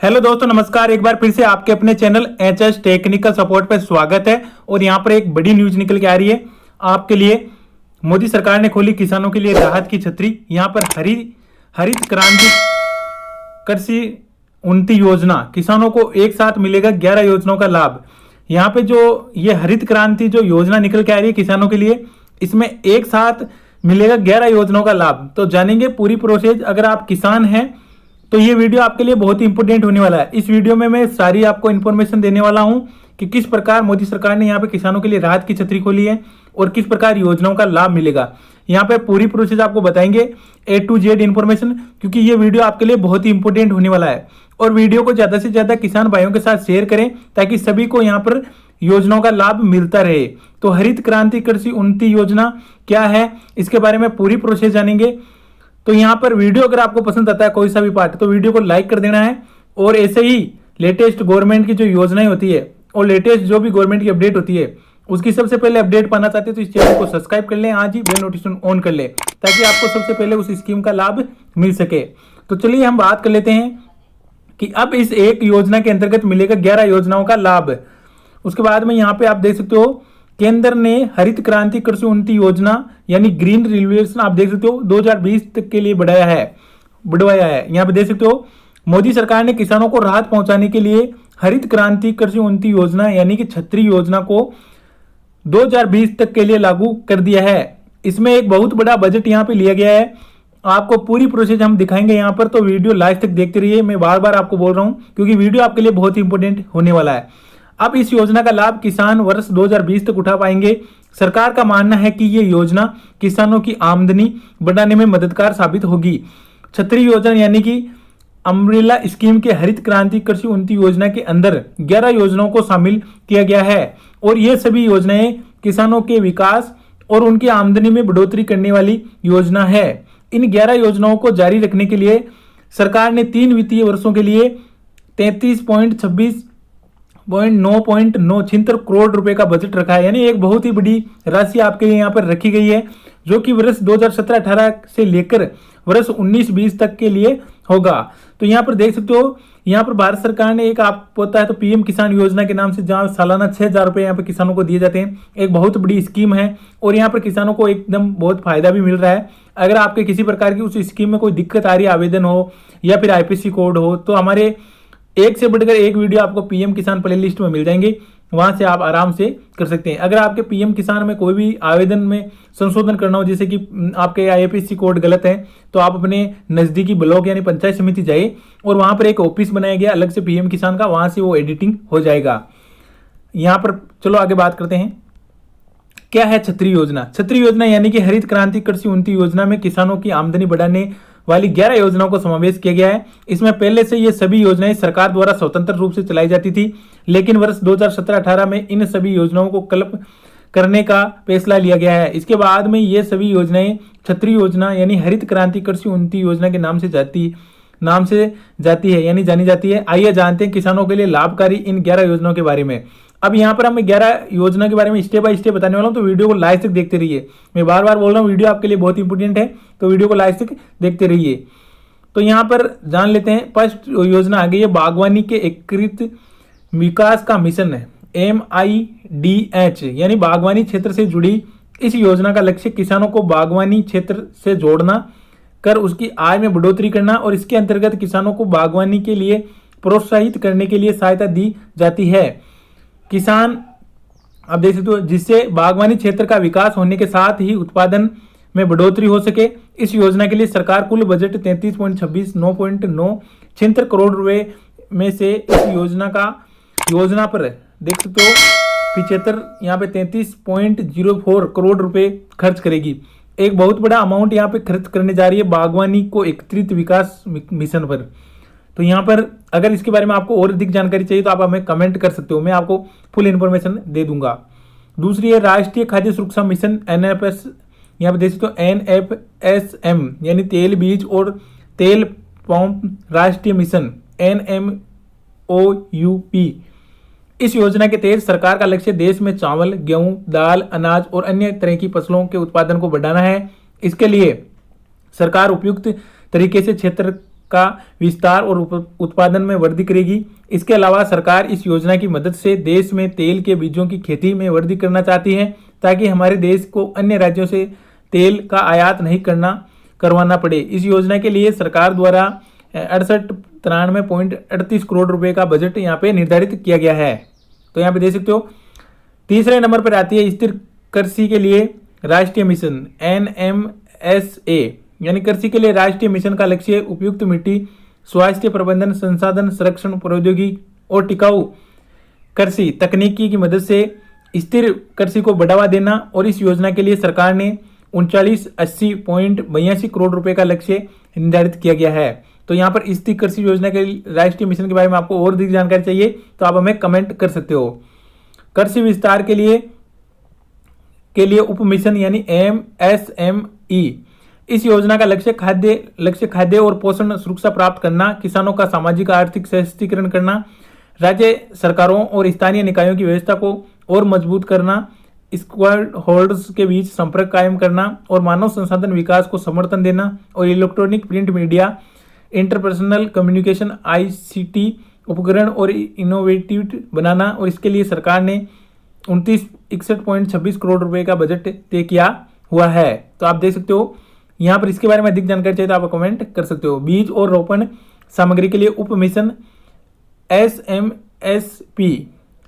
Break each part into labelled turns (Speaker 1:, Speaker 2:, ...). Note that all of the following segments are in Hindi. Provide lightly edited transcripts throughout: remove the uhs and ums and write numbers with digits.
Speaker 1: हेलो दोस्तों, नमस्कार। एक बार फिर से आपके अपने चैनल एचएस टेक्निकल सपोर्ट पर स्वागत है। और यहाँ पर एक बड़ी न्यूज निकल के आ रही है आपके लिए। मोदी सरकार ने खोली किसानों के लिए राहत की छतरी। यहाँ पर हरित क्रांति कृषि उन्नति योजना, किसानों को एक साथ मिलेगा 11 योजनाओं का लाभ। यहाँ पे जो ये हरित क्रांति जो योजना निकल के आ रही है किसानों के लिए, इसमें एक साथ मिलेगा 11 योजनाओं का लाभ। तो जानेंगे पूरी प्रोसेस। अगर आप किसान हैं तो ये वीडियो आपके लिए बहुत ही इंपॉर्टेंट होने वाला है। इस वीडियो में मैं सारी आपको इन्फॉर्मेशन देने वाला हूं कि किस प्रकार मोदी सरकार ने यहाँ पे किसानों के लिए राहत की छतरी खोली है और किस प्रकार योजनाओं का लाभ मिलेगा। यहाँ पे पूरी प्रोसेस आपको बताएंगे, A to Z इन्फॉर्मेशन, क्योंकि ये वीडियो आपके लिए बहुत ही इंपॉर्टेंट होने वाला है। और वीडियो को ज्यादा से ज्यादा किसान भाइयों के साथ शेयर करें ताकि सभी को यहाँ पर योजनाओं का लाभ मिलता रहे। तो हरित क्रांति कृषि उन्नति योजना क्या है, इसके बारे में पूरी प्रोसेस जानेंगे। तो यहाँ पर वीडियो अगर आपको पसंद आता है कोई सा भी पार्ट, तो वीडियो को लाइक कर देना है। और ऐसे ही लेटेस्ट गवर्नमेंट की जो योजनाएं होती है और लेटेस्ट जो भी गवर्नमेंट की अपडेट होती है उसकी सबसे पहले अपडेट पाना चाहते हैं तो इस चैनल को सब्सक्राइब कर लें, आज ही बेल नोटिफिकेशन ऑन कर लें ताकि आपको सबसे पहले उस स्कीम का लाभ मिल सके। तो चलिए हम बात कर लेते हैं कि अब इस एक योजना के अंतर्गत मिलेगा 11 योजनाओं का लाभ। उसके बाद में यहाँ पे आप देख सकते हो केंद्र ने हरित क्रांति कृषि उन्नति योजना यानी ग्रीन रिवोल्यूशन आप देख सकते हो 2020 तक के लिए बढ़वाया है। यहाँ पे देख सकते हो मोदी सरकार ने किसानों को राहत पहुंचाने के लिए हरित क्रांति कृषि उन्नति योजना यानी कि छतरी योजना को 2020 तक के लिए लागू कर दिया है। इसमें एक बहुत बड़ा बजट यहाँ पे लिया गया है। आपको पूरी प्रोसेस हम दिखाएंगे यहाँ पर, तो वीडियो लास्ट तक देखते रहिए। मैं बार बार आपको बोल रहा हूँ क्योंकि वीडियो आपके लिए बहुत ही इंपॉर्टेंट होने वाला है। अब इस योजना का लाभ किसान वर्ष 2020 तक उठा पाएंगे। सरकार का मानना है कि ये योजना किसानों की आमदनी बढ़ाने में मददगार साबित होगी। छतरी योजना यानी कि अम्ब्रेला स्कीम के हरित क्रांति कृषि उन्नति योजना के अंदर 11 योजनाओं को शामिल किया गया है और ये सभी योजनाएं किसानों के विकास और उनकी आमदनी में बढ़ोतरी करने वाली योजना है। इन 11 योजनाओं को जारी रखने के लिए सरकार ने 3 वित्तीय वर्षों के लिए 33.26.9 करोड़ रुपए का बजट रखा है। यानी एक बहुत ही बड़ी राशि आपके लिए यहाँ पर रखी गई है जो कि वर्ष 2017-18 से लेकर वर्ष 19-20 तक के लिए होगा। तो यहाँ पर देख सकते हो, यहाँ पर भारत सरकार ने एक आप होता है तो पीएम किसान योजना के नाम से जहाँ सालाना 6,000 रुपए यहाँ पर किसानों को दिए जाते हैं। एक बहुत बड़ी स्कीम है और यहाँ पर किसानों को एकदम बहुत फायदा भी मिल रहा है। अगर आपके किसी प्रकार की उस स्कीम में कोई दिक्कत आ रही है, आवेदन हो या फिर आईपीसी कोड हो, तो हमारे एक से बढ़कर एक वीडियो आपको पीएम किसान प्ले लिस्ट में मिल जाएंगे, वहां से आप आराम से कर सकते हैं। अगर आपके पीएम किसान में कोई भी आवेदन में संशोधन करना हो, जैसे कि आपके आईपीसी कोड गलत है, तो आप अपने नजदीकी ब्लॉक यानी पंचायत समिति जाइए और वहां पर एक ऑफिस बनाया गया अलग से पीएम किसान का, वहां से वो एडिटिंग हो जाएगा। यहाँ पर चलो आगे बात करते हैं। क्या है छतरी योजना? छतरी योजना यानी कि हरित क्रांति कृषि उन्नति योजना में किसानों की आमदनी बढ़ाने वाली 11 योजनाओं को समावेश किया गया है। इसमें पहले से ये सभी योजनाएं सरकार द्वारा स्वतंत्र रूप से चलाई जाती थी, लेकिन वर्ष 2017-18 में इन सभी योजनाओं को क्लब करने का फैसला लिया गया है। इसके बाद में ये सभी योजनाएं छतरी योजना यानी हरित क्रांति कृषि उन्नति योजना के नाम से जाती है यानी जानी जाती है। आइए जानते हैं किसानों के लिए लाभकारी इन 11 योजनाओं के बारे में। अब यहाँ पर हम 11 योजना के बारे में स्टेप बाय स्टेप बताने वाला हूँ, तो वीडियो को लास्ट तक देखते रहिए। मैं बार बार बोल रहा हूँ वीडियो आपके लिए बहुत इंपॉर्टेंट है, तो वीडियो को लास्ट तक देखते रहिए। तो यहाँ पर जान लेते हैं। फर्स्ट योजना आ गई है बागवानी के एकीकृत विकास का मिशन है, MIDH यानी बागवानी क्षेत्र से जुड़ी इस योजना का लक्ष्य किसानों को बागवानी क्षेत्र से जोड़ना कर उसकी आय में बढ़ोतरी करना और इसके अंतर्गत किसानों को बागवानी के लिए प्रोत्साहित करने के लिए सहायता दी जाती है। किसान आप देख सकते हो, जिससे बागवानी क्षेत्र का विकास होने के साथ ही उत्पादन में बढ़ोतरी हो सके। इस योजना के लिए सरकार कुल बजट 33.26.9 करोड़ रुपए में से इस योजना पर देख सकते हो 75 यहाँ पे 33.04 करोड़ रुपए खर्च करेगी। एक बहुत बड़ा अमाउंट यहाँ पे खर्च करने जा रही है बागवानी को एकीकृत विकास मिशन पर। तो यहाँ पर अगर इसके बारे में आपको और अधिक जानकारी चाहिए तो आप हमें कमेंट कर सकते हो, मैं आपको फुल इन्फॉर्मेशन दे दूंगा। दूसरी है राष्ट्रीय खाद्य सुरक्षा मिशन, NFS यहाँ पे देख सकते हो NFSM यानी तेल बीज और तेल पंप राष्ट्रीय मिशन NMOUP। इस योजना के तहत सरकार का लक्ष्य देश में चावल, गेहूं, दाल, अनाज और अन्य तरह की फसलों के उत्पादन को बढ़ाना है। इसके लिए सरकार उपयुक्त तरीके से क्षेत्र का विस्तार और उत्पादन में वृद्धि करेगी। इसके अलावा सरकार इस योजना की मदद से देश में तेल के बीजों की खेती में वृद्धि करना चाहती है, ताकि हमारे देश को अन्य राज्यों से तेल का आयात नहीं करवाना पड़े। इस योजना के लिए सरकार द्वारा 93.38 करोड़ रुपए का बजट यहाँ पे निर्धारित किया गया है। तो यहाँ पे देख सकते हो। तीसरे नंबर पर आती है स्थिर कृषि के लिए राष्ट्रीय मिशन NMSA, यानी कृषि के लिए राष्ट्रीय मिशन का लक्ष्य उपयुक्त मिट्टी स्वास्थ्य प्रबंधन, संसाधन संरक्षण, प्रौद्योगिकी और टिकाऊ कृषि तकनीकी की मदद से स्थिर कृषि को बढ़ावा देना। और इस योजना के लिए सरकार ने 3980.82 करोड़ रुपए का लक्ष्य निर्धारित किया गया है। तो यहाँ पर स्थिर कृषि योजना के राष्ट्रीय मिशन के बारे में आपको और अधिक जानकारी चाहिए तो आप हमें कमेंट कर सकते हो। कृषि विस्तार के लिए उप मिशन यानी MSME, इस योजना का लक्ष्य खाद्य और पोषण सुरक्षा प्राप्त करना, किसानों का सामाजिक आर्थिक सशक्तिकरण करना, राज्य सरकारों और स्थानीय निकायों की व्यवस्था को और मजबूत करना, स्टेक होल्डर्स के बीच संपर्क कायम करना और मानव संसाधन विकास को समर्थन देना, और electronic print media, interpersonal communication ICT उपकरण और इनोवेटिव बनाना। और इसके लिए सरकार ने 2961.26 करोड़ रुपए का बजट तय किया हुआ है। तो आप देख सकते हो यहाँ पर। इसके बारे में अधिक जानकारी चाहिए तो आप कमेंट कर सकते हो। बीज और रोपण सामग्री के लिए उप मिशन SMSP,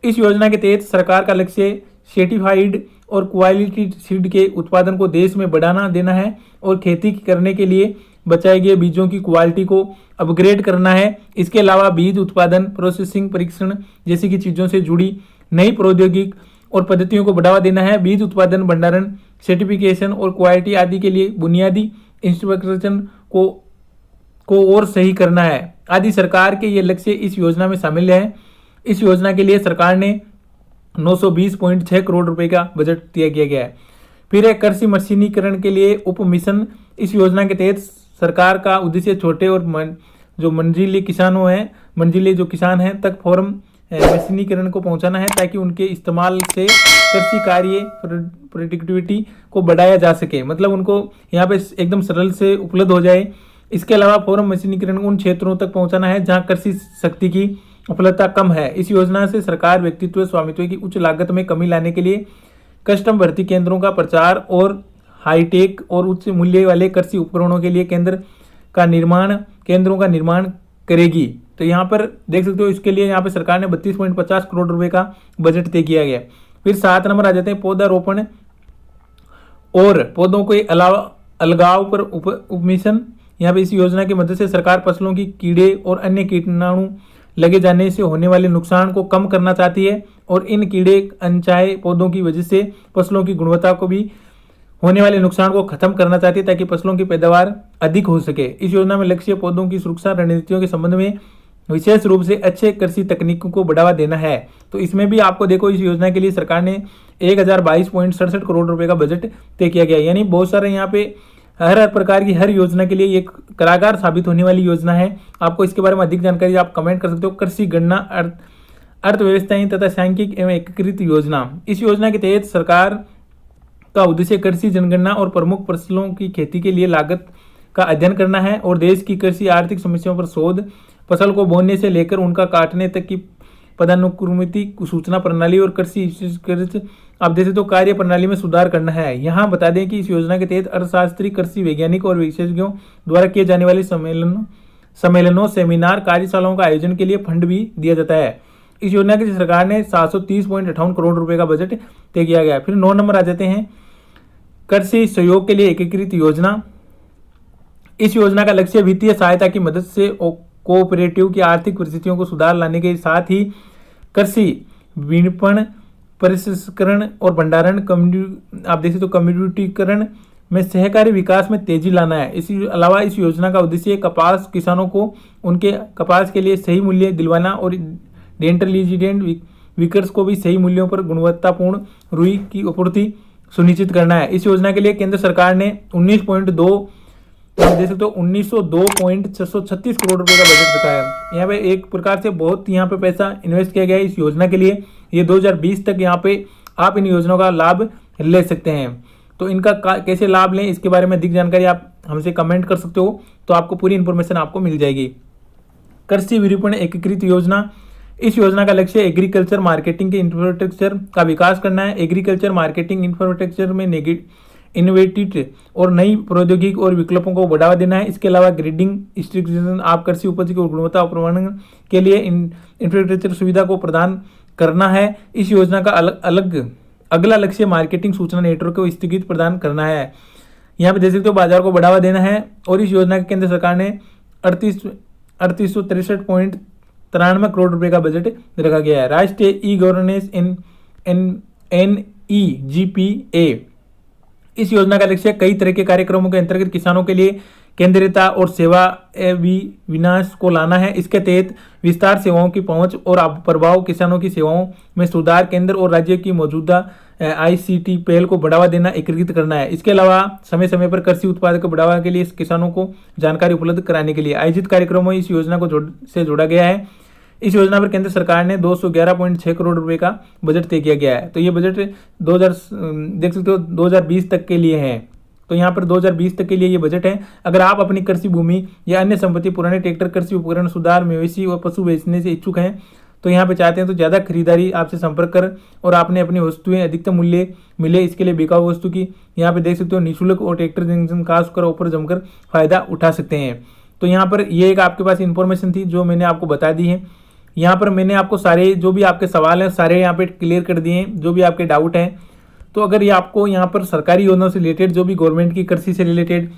Speaker 1: इस योजना के तहत सरकार का लक्ष्य सर्टिफाइड और क्वालिटी सीड के उत्पादन को देश में बढ़ाना देना है और खेती करने के लिए बचाए गए बीजों की क्वालिटी को अपग्रेड करना है। इसके अलावा बीज उत्पादन, प्रोसेसिंग, परीक्षण जैसी की चीजों से जुड़ी नई प्रौद्योगिकी और पद्धतियों को बढ़ावा देना है। बीज उत्पादन, भंडारण, सर्टिफिकेशन और क्वालिटी आदि के लिए बुनियादी इंफ्रास्ट्रक्चर को और सही करना है आदि सरकार के ये लक्ष्य इस योजना में शामिल है। इस योजना के लिए सरकार ने 920.6 करोड़ रुपए का बजट तय किया गया है। फिर है कृषि मशीनीकरण के लिए उप मिशन, इस योजना के तहत सरकार का उद्देश्य छोटे और मंझिले जो किसान हैं तक फार्म मशीनीकरण को पहुंचाना है, ताकि उनके इस्तेमाल से कृषि कार्य प्रोडक्टिविटी को बढ़ाया जा सके, मतलब उनको यहाँ पे एकदम सरल से उपलब्ध हो जाए। इसके अलावा फार्म मशीनीकरण उन क्षेत्रों तक पहुंचाना है जहां कृषि शक्ति की उपलब्धता कम है। इस योजना से सरकार व्यक्तित्व स्वामित्व की उच्च लागत में कमी लाने के लिए कस्टम भर्ती केंद्रों का प्रचार और हाईटेक और उच्च मूल्य वाले कृषि उपकरणों के लिए केंद्रों का निर्माण करेगी। तो यहाँ पर देख सकते हो, इसके लिए यहाँ पे सरकार ने 32.50 करोड़ रुपए का बजट तय किया गया। फिर 7 नंबर आ जाते हैं पौधारोपण और पौधों के अलावा अलगाव पर उप मिशन। यहाँ पे इस योजना की मदद से सरकार फसलों की कीड़े और अन्य कीटाणु लगे जाने से होने वाले नुकसान को कम करना चाहती है, और इन कीड़े अनचाहे पौधों की वजह से फसलों की गुणवत्ता को भी होने वाले नुकसान को खत्म करना चाहती है, ताकि फसलों की पैदावार अधिक हो सके। इस योजना में लक्ष्य पौधों की सुरक्षा रणनीतियों के संबंध में विशेष रूप से अच्छे कृषि तकनीकों को बढ़ावा देना है। तो इसमें भी आपको देखो, इस योजना के लिए सरकार ने 1022.67 करोड़ रुपए का बजट तय किया गया। यानी बहुत सारे यहाँ पे हर प्रकार की हर योजना के लिए एक कारगर साबित होने वाली योजना है। आपको इसके बारे में अधिक जानकारी आप कमेंट कर सकते हो। कृषि गणना अर्थव्यवस्थाएं तथा सांख्यिकी एवं एकीकृत योजना, इस योजना के तहत सरकार का उद्देश्य कृषि जनगणना और प्रमुख फसलों की खेती के लिए लागत का अध्ययन करना है और देश की कृषि आर्थिक समस्याओं पर शोध, फसल को बोने से लेकर उनका काटने तक की पदानुक्रमित सूचना प्रणाली और कृषि आप देखें तो कार्य प्रणाली में सुधार करना है। यहाँ बता दें कि इस योजना के तहत अर्थशास्त्री, कृषि वैज्ञानिक और विशेषज्ञों द्वारा किए जाने वाले सम्मेलनों, सेमिनार, कार्यशालाओं का आयोजन के लिए फंड भी दिया जाता है। इस योजना के सरकार ने 730.58 करोड़ रुपए का बजट तय किया गया। फिर 9 नंबर आ जाते हैं कृषि सहयोग के लिए एकीकृत योजना। इस योजना का लक्ष्य वित्तीय सहायता की मदद से कोऑपरेटिव की आर्थिक परिस्थितियों को सुधार लाने के साथ ही कृषि विपणन, परिष्करण और भंडारण, आप देखें तो कम्युनिटीकरण में सहकारी विकास में तेजी लाना है। इसी अलावा इस योजना का उद्देश्य कपास किसानों को उनके कपास के लिए सही मूल्य दिलवाना और डेंटल रेजिडेंट विकर्स को भी सही मूल्यों पर गुणवत्तापूर्ण रुई की आपूर्ति सुनिश्चित करना है। इस योजना के लिए केंद्र सरकार ने 1902.636 करोड़ रुपए का बजट रखा है। यहाँ पे एक प्रकार से बहुत यहाँ पे पैसा इन्वेस्ट किया गया है इस योजना के लिए। ये 2020 तक यहाँ पे आप इन योजनाओं का लाभ ले सकते हैं। तो इनका कैसे लाभ लें इसके बारे में अधिक जानकारी आप हमसे कमेंट कर सकते हो, तो आपको पूरी इन्फॉर्मेशन आपको मिल जाएगी। कृषि विपणन एकीकृत योजना, इस योजना का लक्ष्य एग्रीकल्चर मार्केटिंग के इंफ्रास्ट्रक्चर का विकास करना है। एग्रीकल्चर मार्केटिंग इंफ्रास्ट्रक्चर में इनोवेटिव और नई प्रौद्योगिकी और विकल्पों को बढ़ावा देना है। इसके अलावा ग्रेडिंग स्टैंडर्डाइजेशन, आप कृषि उपज की गुणवत्ता और प्रमाणन के लिए इंफ्रास्ट्रक्चर सुविधा को प्रदान करना है। इस योजना का अगला लक्ष्य मार्केटिंग सूचना नेटवर्क को स्थगित प्रदान करना है। यहाँ पे देख सकते हो बाजार को बढ़ावा देना है। और इस योजना के केंद्र सरकार ने 3863.93 करोड़ रुपए का बजट रखा गया है। राष्ट्रीय ई गवर्नेंस NEGPA, इस योजना का लक्ष्य कई तरह के कार्यक्रमों के अंतर्गत किसानों के लिए केंद्रीयता और सेवा विनाश को लाना है। इसके तहत विस्तार, सेवाओं की पहुंच और प्रभाव, किसानों की सेवाओं में सुधार, केंद्र और राज्य की मौजूदा ICT पहल को बढ़ावा देना, एकीकृत करना है। इसके अलावा समय समय पर कृषि उत्पाद को बढ़ावा के लिए किसानों को जानकारी उपलब्ध कराने के लिए आयोजित कार्यक्रमों में इस योजना को से जोड़ा गया है। इस योजना पर केंद्र सरकार ने 211.6 करोड़ रुपए का बजट तय किया गया है। तो ये बजट देख सकते हो 2020 तक के लिए है। तो यहाँ पर 2020 तक के लिए ये बजट है। अगर आप अपनी कृषि भूमि या अन्य संपत्ति, पुराने ट्रैक्टर, कृषि उपकरण, सुधार, मवेशी और पशु बेचने से इच्छुक हैं, तो यहाँ पे चाहते हैं तो ज़्यादा खरीदारी आपसे संपर्क कर और आपने अपनी वस्तुएं अधिकतम मूल्य मिले, इसके लिए बिकाऊ वस्तु की यहाँ पे देख सकते हो निःशुल्क और ट्रैक्टर जंक्शन खास कर ऑफर जमकर फायदा उठा सकते हैं। तो यहाँ पर ये एक आपके पास इंफॉर्मेशन थी जो मैंने आपको बता दी है। यहाँ पर मैंने आपको सारे जो भी आपके सवाल हैं सारे यहाँ पे क्लियर कर दिए हैं, जो भी आपके डाउट हैं। तो अगर ये आपको यहाँ पर सरकारी योजनाओं से रिलेटेड, जो भी गवर्नमेंट की कृषि से रिलेटेड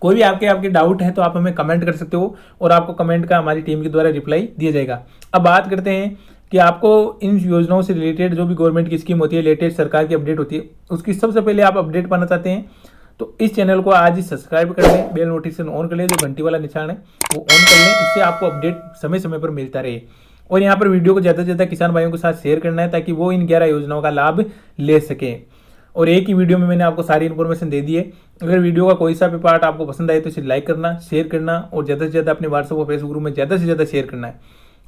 Speaker 1: कोई भी आपके डाउट है तो आप हमें कमेंट कर सकते हो और आपको कमेंट का हमारी टीम के द्वारा रिप्लाई दिया जाएगा। अब बात करते हैं कि आपको इन योजनाओं से रिलेटेड जो भी गवर्नमेंट की स्कीम होती है, लेटेस्ट सरकार की अपडेट होती है, उसकी सबसे पहले आप अपडेट पाना चाहते हैं तो इस चैनल को आज ही सब्सक्राइब कर लें, बेल नोटिफिकेशन ऑन कर लें, जो घंटी वाला निशान है वो ऑन कर लें। इससे आपको अपडेट समय समय पर मिलता रहे। और यहाँ पर वीडियो को ज़्यादा से ज़्यादा किसान भाइयों के साथ शेयर करना है ताकि वो इन 11 योजनाओं का लाभ ले सकें। और एक ही वीडियो में मैंने आपको सारी इन्फॉर्मेशन दे दी है। अगर वीडियो का कोई सा भी पार्ट आपको पसंद आए तो इसे लाइक करना, शेयर करना और ज़्यादा से ज़्यादा अपने व्हाट्सएप और फेसबुक ग्रुप में ज़्यादा से ज़्यादा शेयर करना है।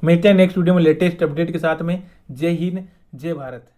Speaker 1: मिलते हैं नेक्स्ट वीडियो में लेटेस्ट अपडेट के साथ में। जय हिंद, जय भारत।